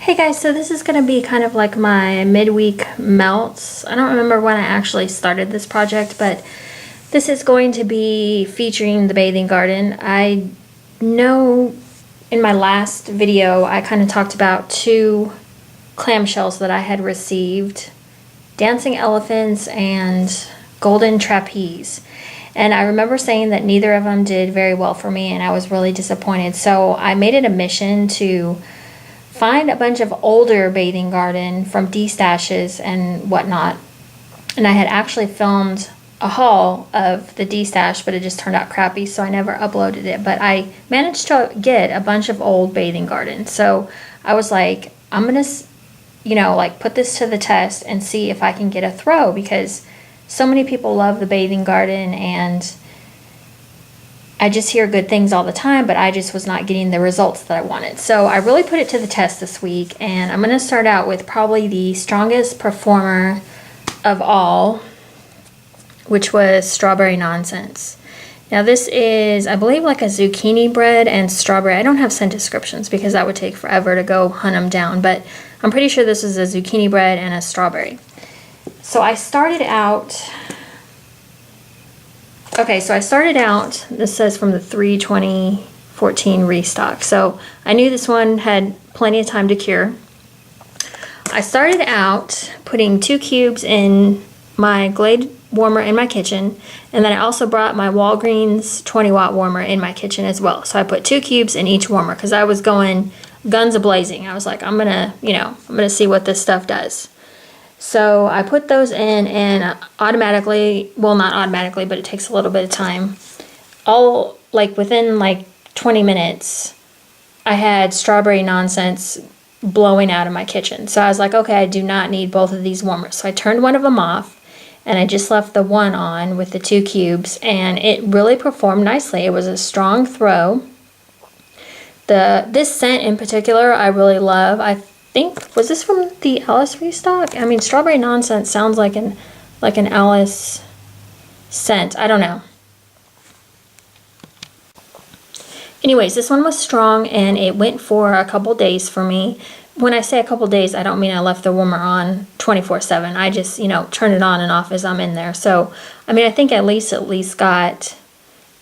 Hey guys, so this is going to be kind of like my midweek melts. I don't remember when I actually started this project, but this is going to be featuring the bathing garden. I know in my last video I kind of talked about two clamshells that I had received, dancing elephants and golden trapeze. And I remember saying that neither of them did very well for me and I was really disappointed. So I made it a mission to find a bunch of older bathing garden from D-stashes and whatnot. And I had actually filmed a haul of the D-stash, but it just turned out crappy, so I never uploaded it. But I managed to get a bunch of old bathing gardens. So I was like, I'm gonna, like put this to the test and see if I can get a throw, because so many people love the bathing garden and I just hear good things all the time, but I just was not getting the results that I wanted. So I really put it to the test this week, and I'm going to start out with probably the strongest performer of all, which was Strawberry Nonsense. Now this is, I believe, like a zucchini bread and strawberry. I don't have scent descriptions because that would take forever to go hunt them down, but I'm pretty sure this is a zucchini bread and a strawberry. So I started out... Okay, so I started out, this says from the 3/20/14 restock. So I knew this one had plenty of time to cure. I started out putting 2 cubes in my Glade warmer in my kitchen, and then I also brought my Walgreens 20-watt warmer in my kitchen as well. So I put 2 cubes in each warmer because I was going guns a-blazing. I was like, I'm gonna see what this stuff does. So I put those in, and automatically, well, not automatically, but it takes a little bit of time. Within 20 minutes, I had Strawberry Nonsense blowing out of my kitchen. So I was like, okay, I do not need both of these warmers. So I turned one of them off, and I just left the one on with the 2 cubes, and it really performed nicely. It was a strong throw. This scent in particular, I really love. Was this from the Alice restock? I mean, Strawberry Nonsense sounds like an Alice scent. I don't know. Anyways, this one was strong and it went for a couple days for me. When I say a couple days, I don't mean I left the warmer on 24/7. I just, turn it on and off as I'm in there. So, I mean, I think at least got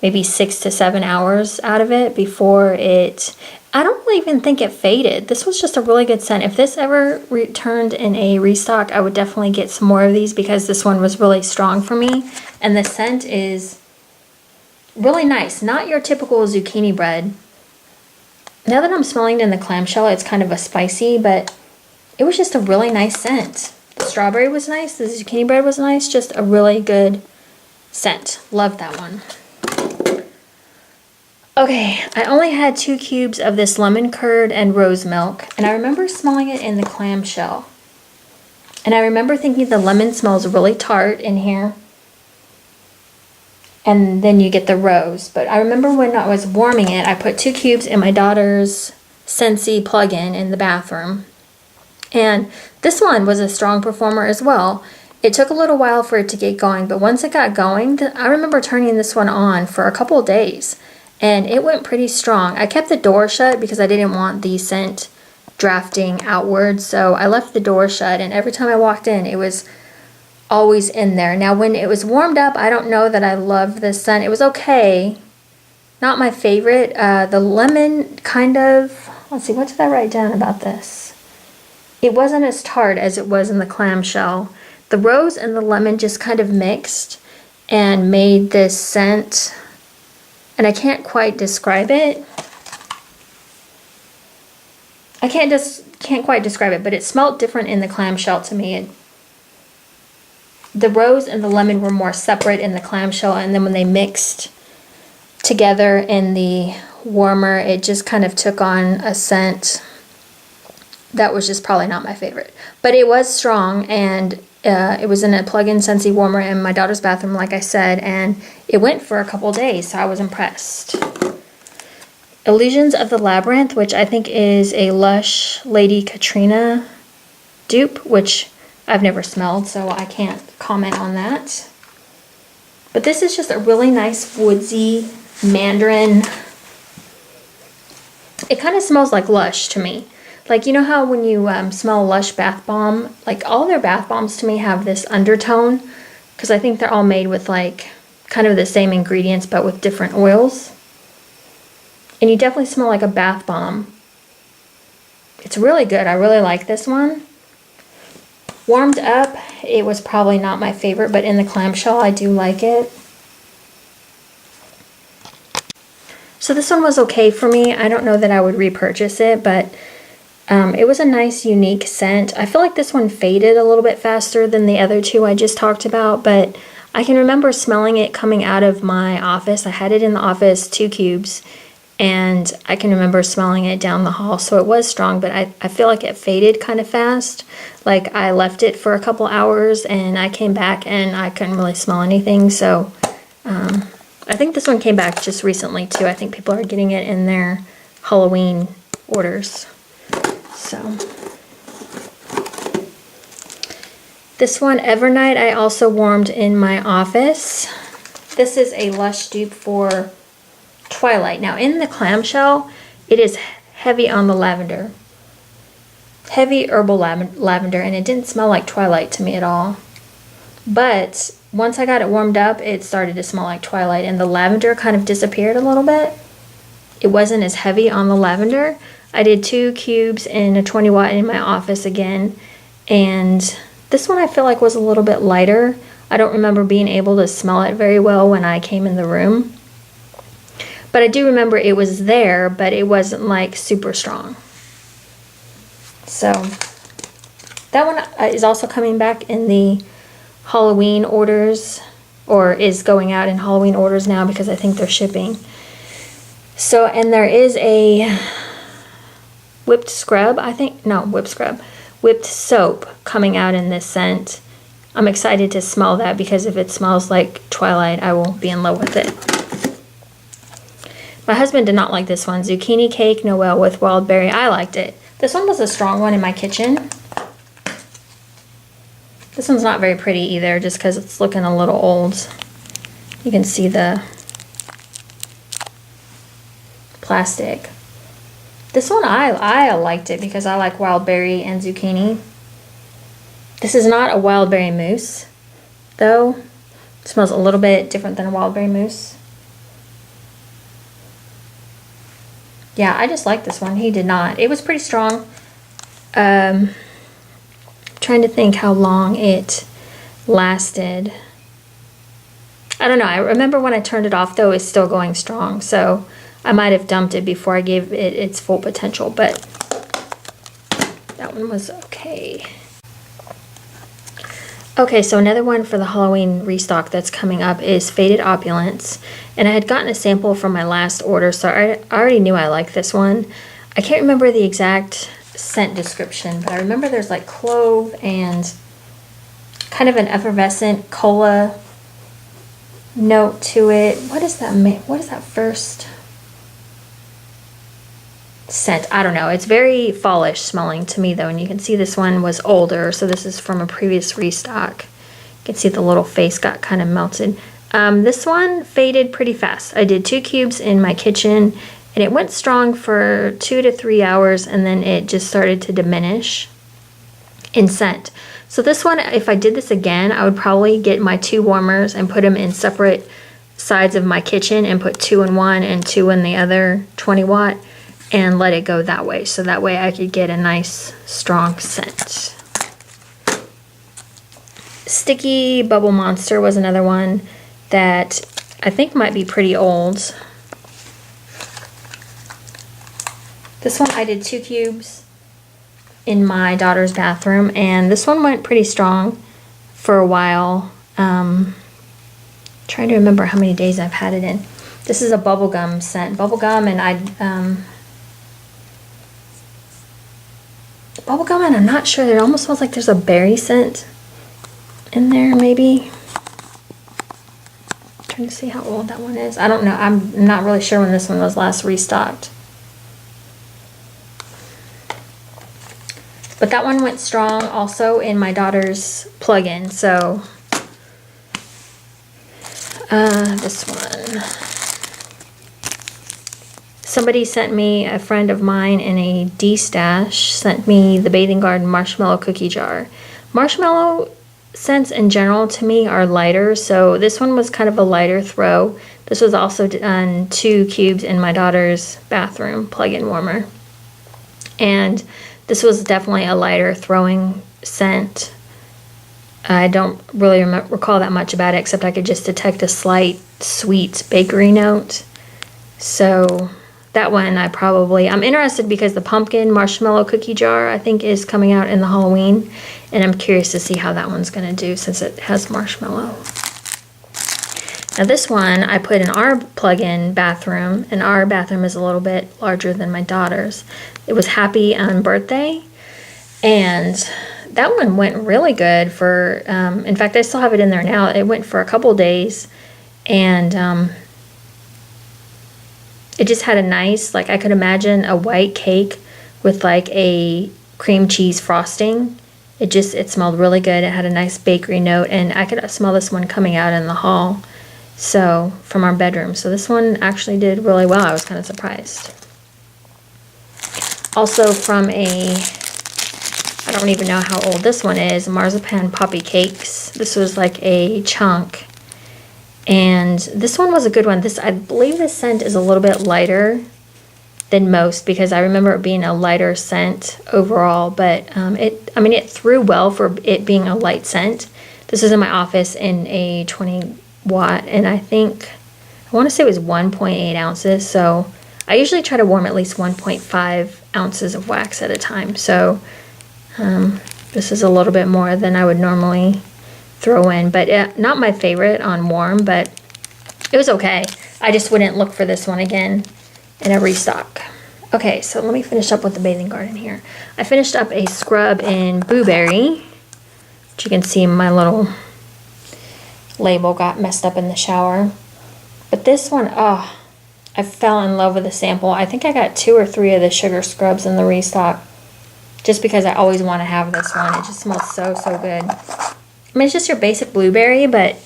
maybe 6 to 7 hours out of it before it... I don't even think it faded. This was just a really good scent. If this ever returned in a restock, I would definitely get some more of these because this one was really strong for me. And the scent is really nice. Not your typical zucchini bread. Now that I'm smelling it in the clamshell, it's kind of a spicy, but it was just a really nice scent. The strawberry was nice. The zucchini bread was nice. Just a really good scent. Love that one. Okay, I only had 2 cubes of this lemon curd and rose milk, and I remember smelling it in the clamshell. And I remember thinking the lemon smells really tart in here. And then you get the rose. But I remember when I was warming it, I put 2 cubes in my daughter's Scentsy plug-in in the bathroom. And this one was a strong performer as well. It took a little while for it to get going, but once it got going, I remember turning this one on for a couple of days. And it went pretty strong. I kept the door shut because I didn't want the scent drafting outwards. So I left the door shut, and every time I walked in, it was always in there. Now, when it was warmed up, I don't know that I loved this scent. It was okay. Not my favorite. The lemon kind of... Let's see, what did I write down about this? It wasn't as tart as it was in the clamshell. The rose and the lemon just kind of mixed and made this scent... And I can't quite describe it. I can't quite describe it, but it smelled different in the clamshell to me. The rose and the lemon were more separate in the clamshell, and then when they mixed together in the warmer, it just kind of took on a scent that was just probably not my favorite. But it was strong, and it was in a plug-in Scentsy warmer in my daughter's bathroom, like I said, and it went for a couple days, so I was impressed. Illusions of the Labyrinth, which I think is a Lush Lady Katrina dupe, which I've never smelled, so I can't comment on that. But this is just a really nice woodsy mandarin. It kind of smells like Lush to me. Like, you know how when you smell Lush bath bomb, like all their bath bombs to me have this undertone, because I think they're all made with like kind of the same ingredients but with different oils. And you definitely smell like a bath bomb. It's really good. I really like this one. Warmed up, it was probably not my favorite, but in the clamshell, I do like it. So this one was okay for me. I don't know that I would repurchase it, but it was a nice, unique scent. I feel like this one faded a little bit faster than the other two I just talked about, but I can remember smelling it coming out of my office. I had it in the office, 2 cubes, and I can remember smelling it down the hall. So it was strong, but I feel like it faded kind of fast. Like I left it for a couple hours and I came back and I couldn't really smell anything. So I think this one came back just recently too. I think people are getting it in their Halloween orders. So this one, Evernight, I also warmed in my office. This is a Lush dupe for Twilight. Now in the clamshell, it is heavy on the lavender. Heavy herbal lavender, and it didn't smell like Twilight to me at all. But once I got it warmed up, it started to smell like Twilight, and the lavender kind of disappeared a little bit. It wasn't as heavy on the lavender. I did 2 cubes in a 20 watt in my office again, and this one I feel like was a little bit lighter. I don't remember being able to smell it very well when I came in the room. But I do remember it was there, but it wasn't like super strong. So that one is also coming back in the Halloween orders, or is going out in Halloween orders now because I think they're shipping. So, and there is a whipped scrub, I think, no, whipped scrub, whipped soap coming out in this scent. I'm excited to smell that because if it smells like Twilight, I will be in love with it. My husband did not like this one, Zucchini Cake Noel with Wild Berry. I liked it. This one was a strong one in my kitchen. This one's not very pretty either, just because it's looking a little old. You can see the plastic. This one, I liked it because I like wild berry and zucchini. This is not a wild berry mousse, though. It smells a little bit different than a wild berry mousse. Yeah, I just like this one. He did not. It was pretty strong. Trying to think how long it lasted. I don't know. I remember when I turned it off, though, it's still going strong. So I might have dumped it before I gave it its full potential, but that one was okay. Okay, so another one for the Halloween restock that's coming up is Faded Opulence. And I had gotten a sample from my last order, so I already knew I liked this one. I can't remember the exact scent description, but I remember there's like clove and kind of an effervescent cola note to it. What is that first scent? I don't know. It's very fallish smelling to me though, and you can see this one was older, so this is from a previous restock. You can see the little face got kind of melted. This one faded pretty fast. I did 2 cubes in my kitchen, and it went strong for 2 to 3 hours, and then it just started to diminish in scent. So this one, if I did this again, I would probably get my 2 warmers and put them in separate sides of my kitchen and put 2 in one and 2 in the other 20 watt and let it go that way. So that way I could get a nice strong scent. Sticky Bubble Monster was another one that I think might be pretty old. This one I did 2 cubes in my daughter's bathroom, and this one went pretty strong for a while. Trying to remember how many days I've had it in. This is a bubblegum scent. Bubblegum, and bubblegum, and I'm not sure. It almost smells like there's a berry scent in there, maybe. Trying to see how old that one is. I don't know. I'm not really sure when this one was last restocked. But that one went strong also in my daughter's plug-in. So this one, somebody sent me, a friend of mine in a D-stash, sent me the Bathing Garden Marshmallow Cookie Jar. Marshmallow scents in general to me are lighter, so this one was kind of a lighter throw. This was also done 2 cubes in my daughter's bathroom plug-in warmer. And this was definitely a lighter throwing scent. I don't really recall that much about it, except I could just detect a slight sweet bakery note. So that one I'm interested because the pumpkin marshmallow cookie jar I think is coming out in the Halloween, and I'm curious to see how that one's going to do since it has marshmallow. Now this one I put in our plug-in bathroom, and our bathroom is a little bit larger than my daughter's. It was Happy Birthday, and that one went really good for, in fact I still have it in there now. It went for a couple days, and it just had a nice, like I could imagine a white cake with like a cream cheese frosting. It smelled really good. It had a nice bakery note, and I could smell this one coming out in the hall, so from our bedroom. So this one actually did really well. I was kind of surprised. Also from I don't even know how old this one is, Marzipan Poppy Cakes. This was like a chunk. And this one was a good one. I believe this scent is a little bit lighter than most, because I remember it being a lighter scent overall, but it threw well for it being a light scent. This is in my office in a 20 watt, and I want to say it was 1.8 ounces. So I usually try to warm at least 1.5 ounces of wax at a time. So this is a little bit more than I would normally throw in, but not my favorite on warm, but it was okay. I just wouldn't look for this one again in a restock. Okay, so let me finish up with the Bathing Garden here. I finished up a scrub in Boo Berry, which you can see my little label got messed up in the shower. But this one, I fell in love with the sample. I think I got 2 or 3 of the sugar scrubs in the restock, just because I always want to have this one. It just smells so, so good. I mean, it's just your basic blueberry, but,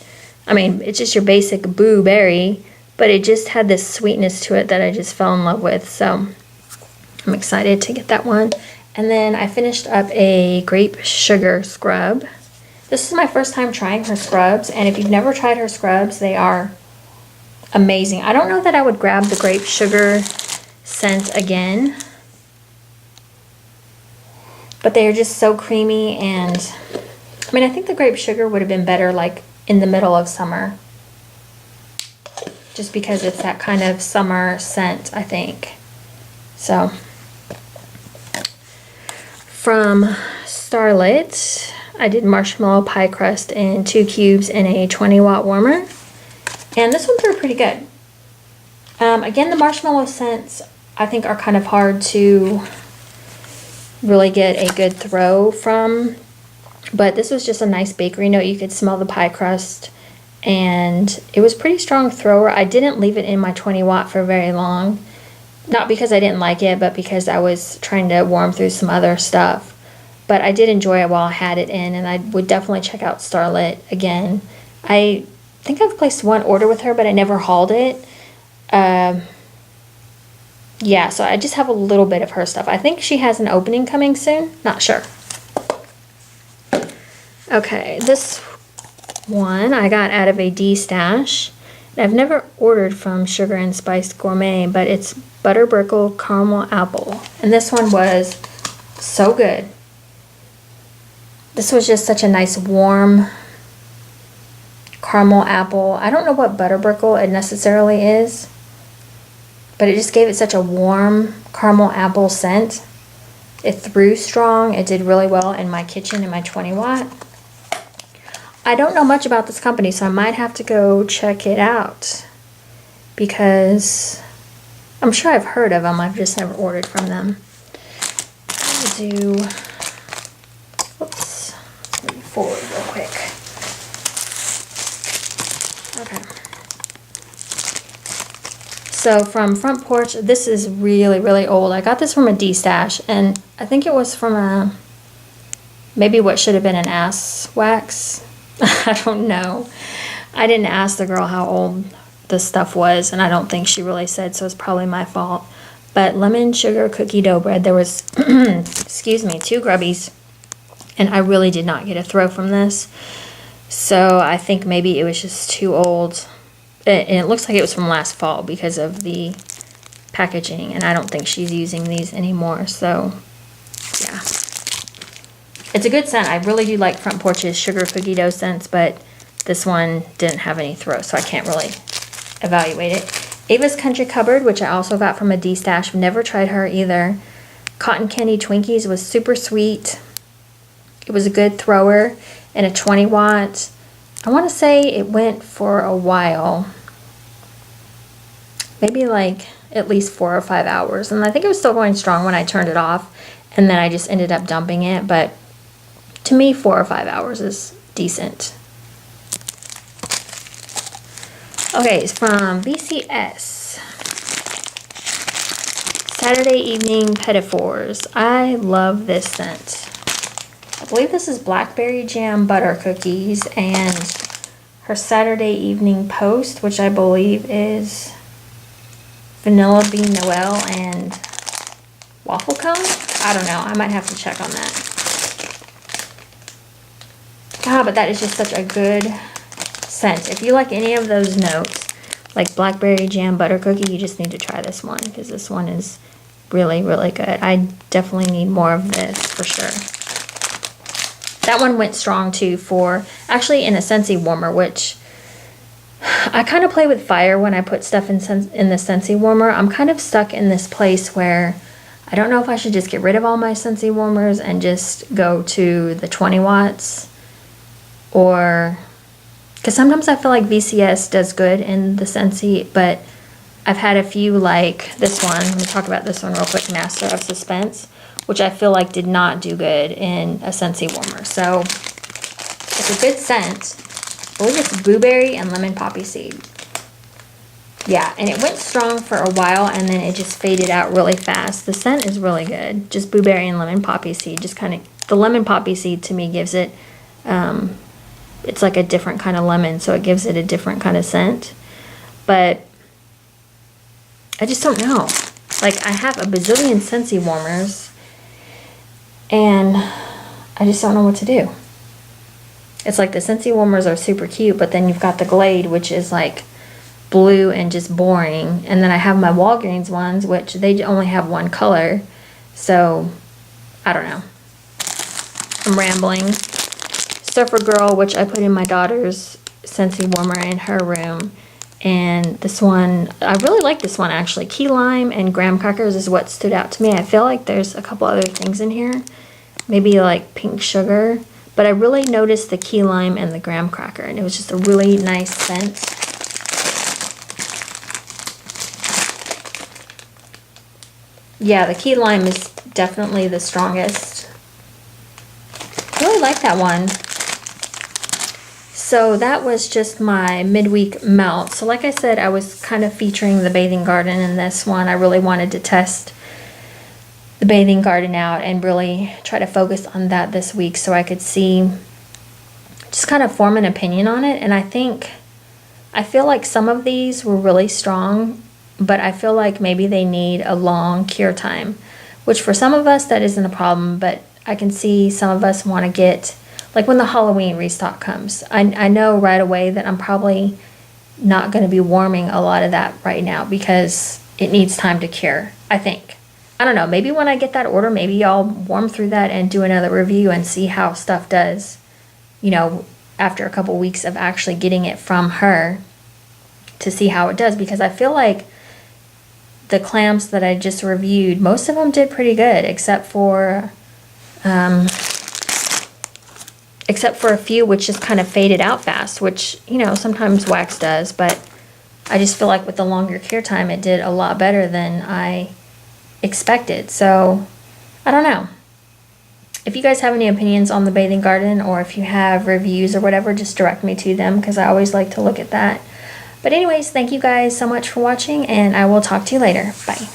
it's just your basic Boo Berry, but it just had this sweetness to it that I just fell in love with, so I'm excited to get that one. And then I finished up a grape sugar scrub. This is my first time trying her scrubs, and if you've never tried her scrubs, they are amazing. I don't know that I would grab the grape sugar scent again, but they are just so creamy, and I think the grape sugar would have been better like in the middle of summer, just because it's that kind of summer scent, I think. So from Starlit, I did marshmallow pie crust in 2 cubes in a 20 watt warmer, and this one threw pretty good. Again, the marshmallow scents I think are kind of hard to really get a good throw from, but this was just a nice bakery note. You could smell the pie crust, and it was pretty strong thrower. I didn't leave it in my 20 watt for very long, not because I didn't like it, but because I was trying to warm through some other stuff. But I did enjoy it while I had it in, and I would definitely check out Starlit again. I think I've placed 1 order with her, but I never hauled it. Yeah, so I just have a little bit of her stuff. I think she has an opening coming soon. Not sure. Okay, this one I got out of a D-stash. I've never ordered from Sugar and Spice Gourmet, but it's Butter Brickle Caramel Apple. And this one was so good. This was just such a nice warm caramel apple. I don't know what Butter Brickle it necessarily is, but it just gave it such a warm caramel apple scent. It threw strong. It did really well in my kitchen in my 20 watt. I don't know much about this company, so I might have to go check it out, because I'm sure I've heard of them. I've just never ordered from them. Oops, let me forward real quick. Okay. So from Front Porch, this is really, really old. I got this from a D-stash, and I think it was from maybe what should have been an ass wax. I don't know. I didn't ask the girl how old the stuff was, and I don't think she really said, so it's probably my fault. But lemon sugar cookie dough bread, there was, excuse me, 2 grubbies. And I really did not get a throw from this. So I think maybe it was just too old. And it looks like it was from last fall because of the packaging. And I don't think she's using these anymore. So, yeah. It's a good scent. I really do like Front Porch's sugar cookie dough scents. But this one didn't have any throw. So I can't really evaluate it. Ava's Country Cupboard, which I also got from a D-Stash. Never tried her either. Cotton Candy Twinkies was super sweet. It was a good thrower and a 20 watt. I want to say it went for a while. Maybe like at least 4 or 5 hours. And I think it was still going strong when I turned it off. And then I just ended up dumping it. But to me, 4 or 5 hours is decent. Okay, it's from BCS. Saturday Evening Petitfours. I love this scent. I believe this is Blackberry Jam Butter Cookies, and her Saturday Evening Post, which I believe is Vanilla Bean Noel and Waffle Cone? I don't know. I might have to check on that. Ah, but that is just such a good scent. If you like any of those notes, like Blackberry Jam Butter Cookie, you just need to try this one, because this one is really, really good. I definitely need more of this for sure. That one went strong too for, actually in a Scentsy warmer, which I kind of play with fire when I put stuff in the Scentsy warmer. I'm kind of stuck in this place where I don't know if I should just get rid of all my Scentsy warmers and just go to the 20 watts, or, because sometimes I feel like VCS does good in the Scentsy, but I've had a few like this one. Let me talk about this one real quick, Master of Suspense, which I feel like did not do good in a Scentsy warmer. So it's a good scent. I believe it's blueberry and lemon poppy seed. Yeah, and it went strong for a while and then it just faded out really fast. The scent is really good. Just blueberry and lemon poppy seed. Just kind of, the lemon poppy seed to me gives it, it's like a different kind of lemon, so it gives it a different kind of scent. But I just don't know. Like, I have a bazillion Scentsy warmers, and I just don't know what to do. It's like the Scentsy warmers are super cute, but then you've got the Glade, which is like blue and just boring. And then I have my Walgreens ones, which they only have one color. So, I don't know. I'm rambling. Surfer Girl, which I put in my daughter's Scentsy warmer in her room. And this one, I really like this one actually. Key lime and graham crackers is what stood out to me. I feel like there's a couple other things in here. Maybe like pink sugar. But I really noticed the key lime and the graham cracker. And it was just a really nice scent. Yeah, the key lime is definitely the strongest. I really like that one. So that was just my midweek melt. So like I said, I was kind of featuring the Bathing Garden in this one. I really wanted to test the Bathing Garden out and really try to focus on that this week so I could see, just kind of form an opinion on it. And I feel like some of these were really strong, but I feel like maybe they need a long cure time, which for some of us that isn't a problem, but I can see some of us want to get, like when the Halloween restock comes, I know right away that I'm probably not going to be warming a lot of that right now because it needs time to cure, I think. I don't know, maybe when I get that order, maybe I'll warm through that and do another review and see how stuff does, you know, after a couple weeks of actually getting it from her to see how it does, because I feel like the clams that I just reviewed, most of them did pretty good, except for a few which just kind of faded out fast, which, you know, sometimes wax does, but I just feel like with the longer cure time, it did a lot better than I expected. So, I don't know. If you guys have any opinions on the Bathing Garden, or if you have reviews or whatever, just direct me to them, because I always like to look at that. But anyways, thank you guys so much for watching, and I will talk to you later. Bye.